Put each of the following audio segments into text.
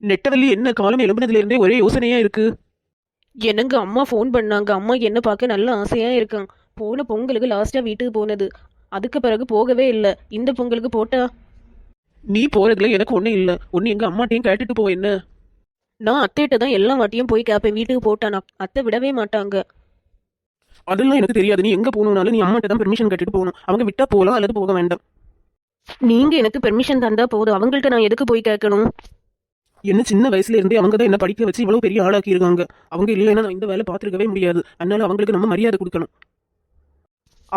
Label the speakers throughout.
Speaker 1: நெட்டவள்ளி, என்ன காலம் எழும்புனதுல இருந்தே ஒரே யோசனையா இருக்கு.
Speaker 2: எனக்கு அம்மா ஃபோன் பண்ணாங்க. அம்மா என்ன பார்க்க நல்ல ஆசையாக இருக்காங்க. போன பொங்கலுக்கு லாஸ்ட்டாக வீட்டுக்கு போனது. அதுக்கு பிறகு போகவே இல்லை. இந்த பொங்கலுக்கு போட்டா
Speaker 1: நீ போறதுல எனக்கு ஒன்றும் இல்லை. ஒன்று எங்க அம்மாட்டையும் கேட்டுட்டு போ என்ன.
Speaker 2: நான் அத்தைகிட்ட தான் எல்லா வாட்டியும் போய் கேட்பேன் வீட்டுக்கு போட்டானா. அத்தை விடவே மாட்டாங்க.
Speaker 1: அதெல்லாம் எனக்கு தெரியாது. நீ எங்க போகணும்னாலும் நீ அம்மாட்ட தான் பெர்மிஷன் கேட்டுட்டு போகணும். அவங்க விட்டா போகலாம் அல்லது போக வேண்டாம்.
Speaker 2: நீங்கள் எனக்கு பெர்மிஷன் தந்தா போதும். அவங்கள்ட்ட நான் எதுக்கு போய் கேட்கணும்?
Speaker 1: என்ன சின்ன வயசுல இருந்தே அவங்க தான் என்ன படிக்க வச்சு இவ்வளவு பெரிய ஆளாக்கி இருக்காங்க. அவங்க இல்லைன்னா நான் இந்த வேலை பார்த்துருக்கவே முடியாது. அதனால அவங்களுக்கு நம்ம மரியாதை கொடுக்கணும்.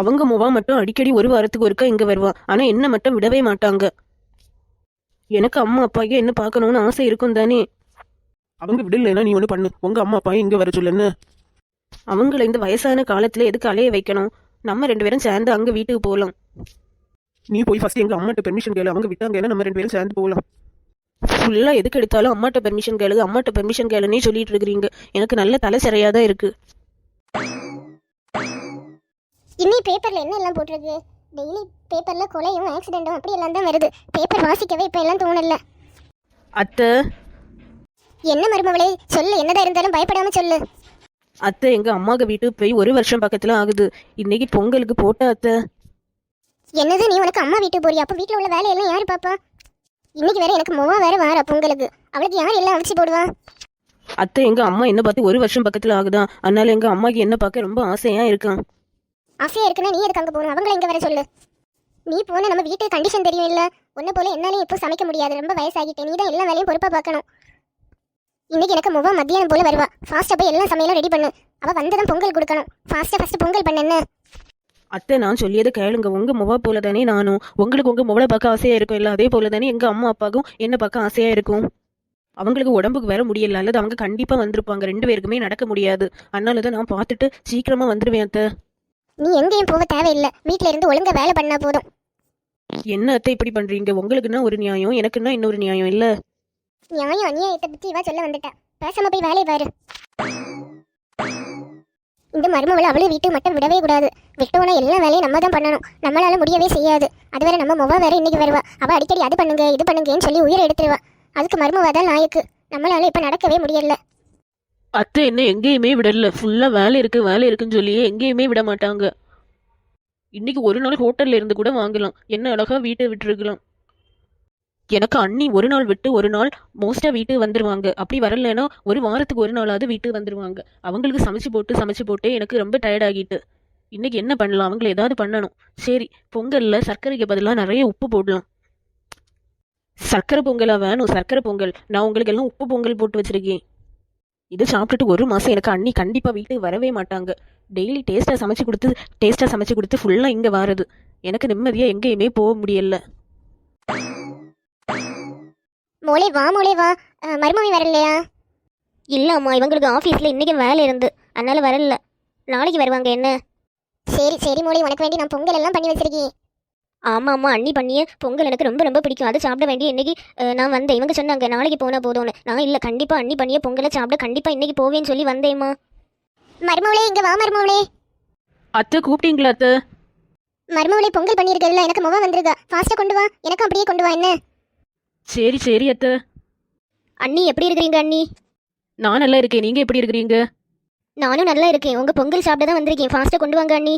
Speaker 2: அவங்க முவா மட்டும் அடிக்கடி ஒரு வாரத்துக்கு ஒருக்கா இங்கே வருவா. ஆனால் என்ன மட்டும் விடவே மாட்டாங்க. எனக்கு அம்மா அப்பாக்கே என்ன பார்க்கணும்னு ஆசை இருக்கும் தானே.
Speaker 1: அவங்க விடலைன்னா நீ ஒன்று பண்ணு. உங்க அம்மா அப்பாயும் இங்க வர சொல்லுன்னு.
Speaker 2: அவங்கள இந்த வயசான காலத்தில் எதுக்கு அலைய வைக்கணும்? நம்ம 2 பேரும் சேர்ந்து அங்கே வீட்டுக்கு போகலாம்.
Speaker 1: நீ போய் ஃபர்ஸ்ட் எங்க அம்மாட்ட பெர்மிஷன் கேளு. அவங்க விட்டாங்கன்னா நம்ம 2 பேரும் சேர்ந்து போகலாம்.
Speaker 2: ஃபுல்லாக எதுக்கு எடுத்தாலும் அம்மாட்ட பெர்மிஷன் கேளுங்க, அம்மாட்ட பெர்மிஷன் கேளுன்னே சொல்லிட்டு இருக்கிறீங்க. எனக்கு நல்ல தலை சிறையாக தான் இருக்குது.
Speaker 3: இன்னும் பேப்பரில் என்ன எல்லாம் போட்டிருக்கு? டெய்லி பேப்பரில் கொலையும் ஆக்சிடென்ட்டும் அப்படி எல்லாம் தான் வருது. பேப்பர் வாசிக்கவே இப்போ எல்லாம் தோணல.
Speaker 2: அத்தை
Speaker 3: என்ன மருமவளே, சொல்லு. என்னதான் இருந்தாலும் பயப்படாம சொல்லு.
Speaker 2: அத்தை எங்கள் அம்மாவுக்கு வீட்டுக்கு போய் 1 வருஷம் பக்கத்தில் ஆகுது. இன்னைக்கு பொங்கலுக்கு போட்ட அத்தை.
Speaker 3: என்னது, நீ உனக்கு அம்மா வீட்டுக்கு போறியா? அப்போ வீட்டில் உள்ள வேலையெல்லாம் யார் பாப்பா? இன்னைக்கு வேற எனக்கு முவா வேற வாரா பொங்கலுக்கு. அவளுக்கு யார் எல்லாம் அழிச்சு போடுவா?
Speaker 2: அத்தை எங்கள் அம்மா என்ன பார்த்து 1 வருஷம் பக்கத்தில் ஆகுதான். அதனால எங்கள் அம்மாவுக்கு என்ன பார்க்க ரொம்ப ஆசையாக இருக்கான்.
Speaker 3: ஆசையா இருக்குன்னா நீ எதுக்கு அங்கே போகணும்? அவங்கள இங்கே வர சொல்லு. நீ போன நம்ம வீட்டு கண்டிஷன் தெரியும் இல்லை? உன்னை போல என்னாலையும் இப்போ சமைக்க முடியாது. ரொம்ப வயசாகிட்டேன். நீ தான் எல்லா வேலையும் பொறுப்பாக பார்க்கணும். இன்னைக்கு எனக்கு முவா மத்தியானம் போல வருவா. ஃபாஸ்ட்டாக போய் எல்லா சமையலும் ரெடி பண்ணு. அவள் வந்ததான் பொங்கல் கொடுக்கணும். ஃபாஸ்ட்டாக ஃபஸ்ட்டு பொங்கல் பண்ண என்ன?
Speaker 2: அத்தை நான் சொல்லியதை கேளுங்க. உங்கள் முவா போல தானே நானும். உங்களுக்கு உங்கள் முவளை பார்க்க ஆசையாக இருக்கும் இல்லை? அதே போல தானே எங்கள் அம்மா அப்பாவுக்கும் என்ன பார்க்க ஆசையாக இருக்கும். அவங்களுக்கு உடம்புக்கு வேற முடியல, அல்லது அவங்க கண்டிப்பாக வந்திருப்பாங்க. 2 பேருக்குமே நடக்க முடியாது. அதனால தான் நான் பார்த்துட்டு சீக்கிரமாக வந்துடுவேன் அத்தை.
Speaker 3: நீ எங்கேயும் போக தேவையில்லை. வீட்டில் இருந்து ஒழுங்கா வேலை பண்ணா போதும்.
Speaker 2: என்ன அத்தை இப்படி பண்ணுறீங்க? உங்களுக்குன்னா ஒரு நியாயம், எனக்குன்னா இன்னொரு நியாயம் இல்லை.
Speaker 3: நியாயம் அநியாயத்தை பற்றி இவா சொல்ல வந்துட்டா. பேசாம போய் வேலையை பாரு. இந்த மருமவளை அவளே வீட்டுக்கு மட்டும் விடவே கூடாது. விட்டோன்னா எல்லா வேலையும் நம்ம தான் பண்ணணும். நம்மளால முடியவே செய்யாது. அது வேற நம்ம முவா வேற இன்னைக்கு வருவா. அவள் அடிக்கடி அது பண்ணுங்க இது பண்ணுங்கன்னு சொல்லி உயிரை எடுத்துருவா. அதுக்கு மருமவா தான் லாயக்கு. நம்மளால இப்போ நடக்கவே முடியல.
Speaker 2: அத்தை என்ன எங்கேயுமே விடல. ஃபுல்லாக வேலை இருக்குன்னு சொல்லியே எங்கேயுமே விட மாட்டாங்க. இன்னைக்கு ஒரு நாள் ஹோட்டல்ல இருந்து கூட வாங்கலாம். என்ன அழகா வீட்டை விட்டுருக்கலாம். எனக்கு அண்ணி ஒரு நாள் விட்டு ஒரு நாள் மோஸ்ட்டாக வீட்டுக்கு வந்துடுவாங்க. அப்படி வரலைன்னா ஒரு வாரத்துக்கு ஒரு நாளாவது வீட்டுக்கு வந்துடுவாங்க. அவங்களுக்கு சமைச்சு போட்டு எனக்கு ரொம்ப டயர்ட் ஆகிட்டு. இன்னைக்கு என்ன பண்ணலாம்? அவங்கள ஏதாவது பண்ணணும். சரி, பொங்கலில் சர்க்கரைக்கு பதிலாக நிறைய உப்பு போடலாம். சர்க்கரை பொங்கலா வேணும்? சர்க்கரை பொங்கல். நான் உங்களுக்கு எல்லாம் உப்பு பொங்கல் போட்டு வச்சிருக்கேன். இதை சாப்பிட்டுட்டு 1 மாதம் எனக்கு அண்ணி கண்டிப்பாக வீட்டுக்கு வரவே மாட்டாங்க. டெய்லி டேஸ்ட்டாக சமைச்சு கொடுத்து ஃபுல்லாக இங்கே வாரது. எனக்கு நிம்மதியாக எங்கேயுமே போக முடியல.
Speaker 3: மோளே வா, மோளே வா. மருமவி வரலையா?
Speaker 4: இல்லை அம்மா, இவங்களுக்கு ஆஃபீஸில் இன்றைக்கி வேலை இருந்து அதனால வரல. நாளைக்கு வருவாங்க. என்ன?
Speaker 3: சரி சரி மோளே, உனக்கு வேண்டி நான் பொங்கல் எல்லாம் பண்ணி வச்சிருக்கேன்.
Speaker 4: ஆமாம் அம்மா, அண்ணி பண்ணிய பொங்கல் எனக்கு ரொம்ப ரொம்ப பிடிக்கும். அது சாப்பிட வேண்டிய இன்னைக்கு நான் வந்தேன். இவங்க சொன்னாங்க நாளைக்கு போனால் போதும்னு. நான் இல்லை, கண்டிப்பாக அண்ணி பண்ணிய பொங்கலை சாப்பிட கண்டிப்பாக இன்னைக்கு போவேன்னு சொல்லி வந்தேம்மா.
Speaker 3: மருமவளே இங்கே வா. மருமவளே
Speaker 2: அத்தை கூப்பிட்டீங்களா அத்தை?
Speaker 3: மருமவளே பொங்கல் பண்ணியிருக்கிறதுல எனக்கு முவா வந்திருக்கா. ஃபாஸ்ட்டாக கொண்டு வா. எனக்கும் அப்படியே கொண்டு வா. என்ன?
Speaker 2: சரி அத்தை.
Speaker 4: அண்ணி எப்படி இருக்கிறீங்க அண்ணி?
Speaker 2: நான் நல்லா இருக்கேன். நீங்கள் எப்படி இருக்கிறீங்க?
Speaker 4: நானும் நல்லா இருக்கேன். உங்கள் பொங்கல் சாப்பிட தான் வந்திருக்கேன். ஃபாஸ்ட்டாக கொண்டு வாங்க அண்ணி.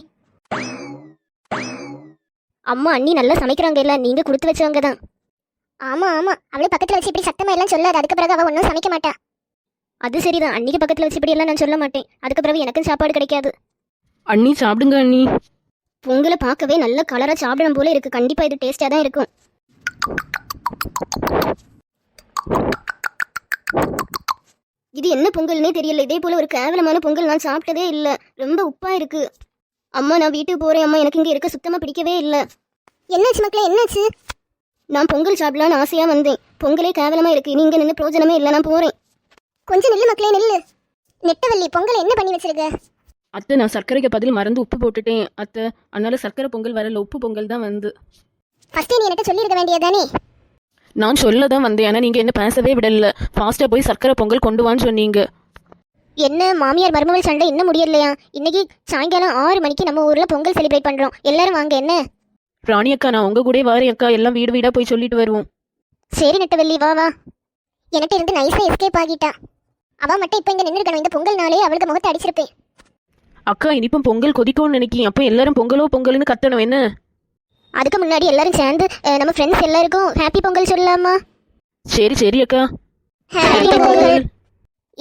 Speaker 4: அம்மா, அண்ணி நல்லா சமைக்கிறாங்க. இல்லை, நீங்கள் கொடுத்து வச்சவங்க தான்.
Speaker 3: ஆமாம் ஆமாம், அவளை பக்கத்தில் வச்சு இப்படி சத்தமாக எல்லாம் சொல்லாது. அதுக்கு பிறகு அவள் ஒன்றும் சமைக்க மாட்டா.
Speaker 4: அது சரிதான். அன்னிக்கு பக்கத்தில் வச்சு இப்படி எல்லாம் நான் சொல்ல மாட்டேன். அதுக்கு பிறகு எனக்கும் சாப்பாடு கிடைக்காது.
Speaker 2: அண்ணி சாப்பிடுங்க அண்ணி.
Speaker 4: பொங்கலை பார்க்கவே நல்ல கலராக சாப்பிடணும் போல இருக்குது. கண்டிப்பாக இது டேஸ்ட்டாக தான் இருக்கும். இது என்ன பொங்கல்னே தெரியல. இதே போல் ஒரு கேவலமான பொங்கல் நான் சாப்பிட்டதே இல்லை. ரொம்ப உப்பாக இருக்குது. அம்மா, நான் வீட்டுக்கு போகிறேன். அம்மா, எனக்கு இங்கே இருக்க சுத்தமாக பிடிக்கவே இல்லை.
Speaker 3: என்னாச்சு மக்களே, என்னாச்சு?
Speaker 4: நான் பொங்கல் சாப்பிடலான்னு ஆசையாக வந்தேன். பொங்கலே கேவலமாக இருக்குது. நீங்கள் நின்று பிரோஜனமே இல்லை. நான் போகிறேன்.
Speaker 3: கொஞ்சம் நில்லு மக்களே, நில்லு. நெட்டவள்ளி, பொங்கல் என்ன பண்ணி வச்சிருக்க?
Speaker 2: அத்தை நான் சர்க்கரைக்கு பதில் மறந்து உப்பு போட்டுட்டேன் அத்தை. அதனால சர்க்கரை பொங்கல் வரல, உப்பு பொங்கல் தான் வந்து.
Speaker 3: ஃபஸ்ட்டே நீ எனக்கு சொல்லியிருக்க வேண்டியதானே?
Speaker 2: நான் சொல்ல தான் வந்தேன். ஆனால் நீங்கள் என்ன பேசவே விடல. ஃபாஸ்ட்டாக போய் சர்க்கரை பொங்கல் கொண்டு வான்னு சொன்னீங்க.
Speaker 4: என்ன மாமியார் மருமகள் சண்டை இன்னும் முடியலையா? இன்னைக்கு சாயங்காலம் 6 மணிக்கு நம்ம ஊரில் பொங்கல் செலிப்ரேட் பண்ணுறோம். எல்லாரும் வாங்க. என்ன?
Speaker 2: ராணி அக்கா, நான் உங்கள் கூட வாரேன் அக்கா. எல்லாம் வீடு வீடாக போய் சொல்லிட்டு வருவோம்.
Speaker 4: சரி நெட்டவள்ளி, வா வா.
Speaker 3: என்கிட்ட இருந்து நைஸா எஸ்கேப் ஆகிட்டா. அவ மட்டும் இப்போ இங்க நின்றுக்கணும். இந்த பொங்கல் நாளே அவளுக்கு முகத்தை அடிச்சிருப்பேன்.
Speaker 2: அக்கா இனிப்பும் பொங்கல் கொதிக்கும்னு நினைக்கிறேன். அப்போ எல்லாரும் பொங்கலோ பொங்கல்னு கத்தணும் என்ன?
Speaker 3: அதுக்கு முன்னாடி எல்லாரும் சேர்ந்து நம்ம ஃப்ரெண்ட்ஸ் எல்லாருக்கும் ஹாப்பி பொங்கல் சொல்லலாமா?
Speaker 2: சரி சரி அக்கா.
Speaker 3: ஹாப்பி பொங்கல்.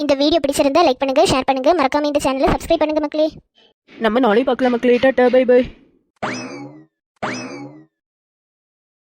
Speaker 3: இந்த வீடியோ பிடிச்சிருந்தா லைக் பண்ணுங்க, ஷேர் பண்ணுங்க, மறக்காம இந்த சேனலை சப்ஸ்கிரைப் பண்ணுங்க மக்களே.
Speaker 2: நம்ம நாளை பார்க்கலாம் மக்களே. Tata bye by.